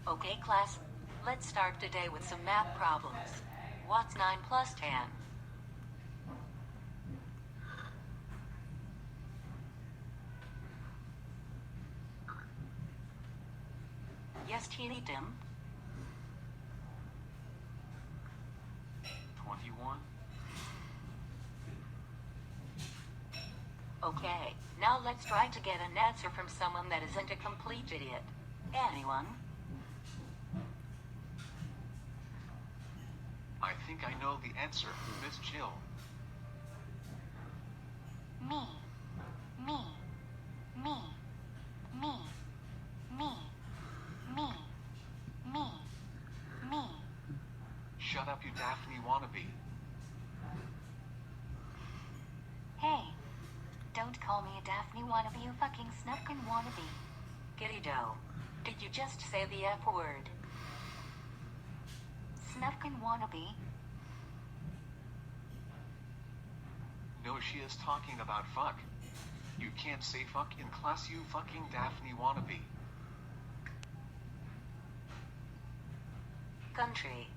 Okay class, let's start today with some math problems. What's 9 plus 10? Yes, Teeny Tim? 21. Okay, now let's try to get an answer from someone that isn't a complete idiot. Anyone? I think I know the answer, Miss Jill. Me. Me. Me. Me. Me. Me. Me. Me. Shut up, you Daphne wannabe. Hey. Don't call me a Daphne wannabe, you fucking Snufkin wannabe. Giddy dough. Did you just say the F word? Snufkin wannabe? No, she is talking about fuck. You can't say fuck in class, you fucking Daphne wannabe. Country.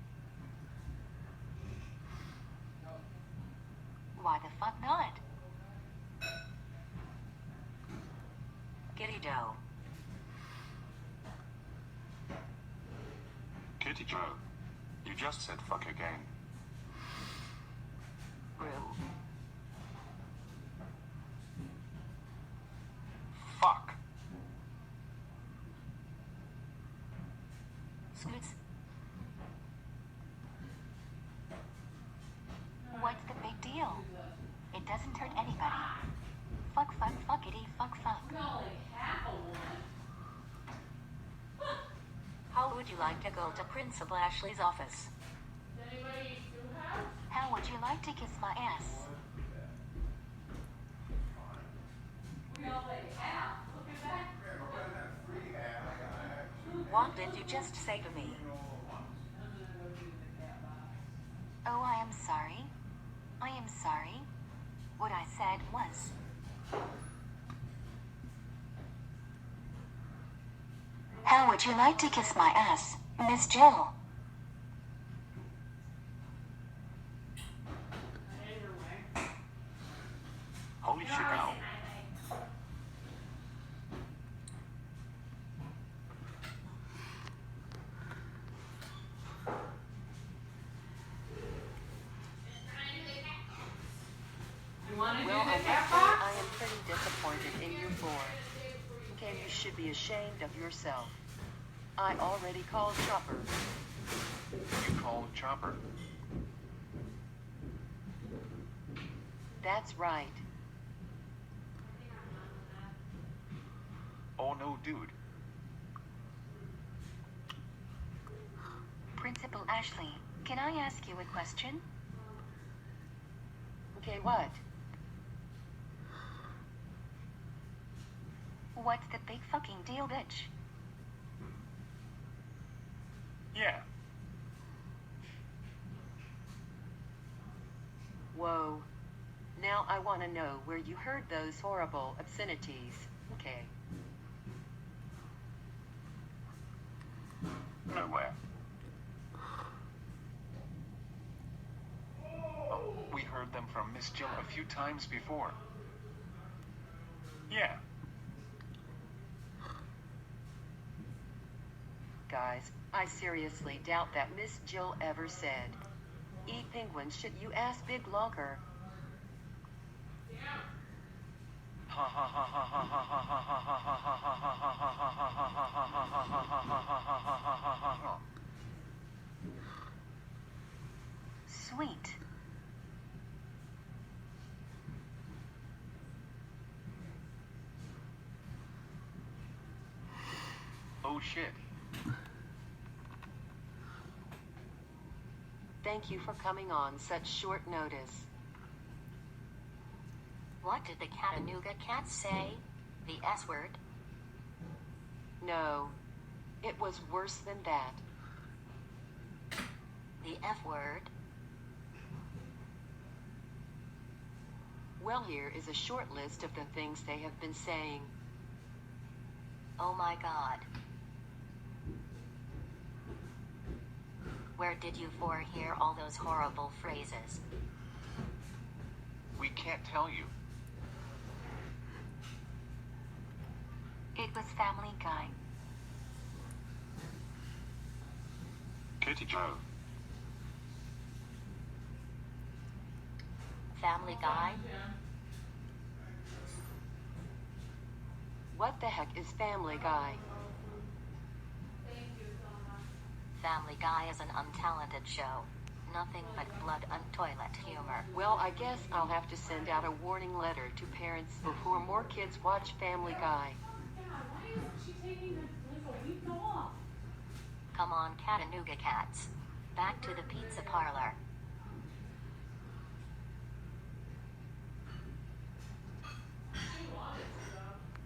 Why the fuck not? Giddy dough. Kitty Joe, you just said fuck again. Brew. Fuck. Scoots. What's the big deal? It doesn't hurt anybody. Fuck, fuck, fuckity, fuck, fuck. How would you like to go to Principal Ashley's office? How would you like to kiss my ass? What did you just say to me? Oh, I am sorry. I am sorry. What I said was... How would you like to kiss my ass, Miss Jill? Holy shit now. Well, I am pretty disappointed in you four. Okay, you should be ashamed of yourself. I already called Chopper. You called Chopper. That's right. Oh no, dude. Principal Ashley, can I ask you a question? Okay, what? What's the big fucking deal, bitch? Yeah. Whoa. Now I want to know where you heard those horrible obscenities. Okay. Nowhere. Oh, we heard them from Miss Jill a few times before. Yeah. Guys, I seriously doubt that Miss Jill ever said, "Eat penguins, shit you ass big logger." Sweet. Oh shit. Thank you for coming on such short notice. What did the Cattanooga cats say? The S word? No. It was worse than that. The F word? Well, here is a short list of the things they have been saying. Oh my God. Where did you four hear all those horrible phrases? We can't tell you. It was Family Guy. Kitty Joe. Family Guy? What the heck is Family Guy? Family Guy is an untalented show. Nothing but blood and toilet humor. Well, I guess I'll have to send out a warning letter to parents before more kids watch Family Guy. Why isn't she taking a week off? Come on, Cattanooga cats. Back to the pizza parlor.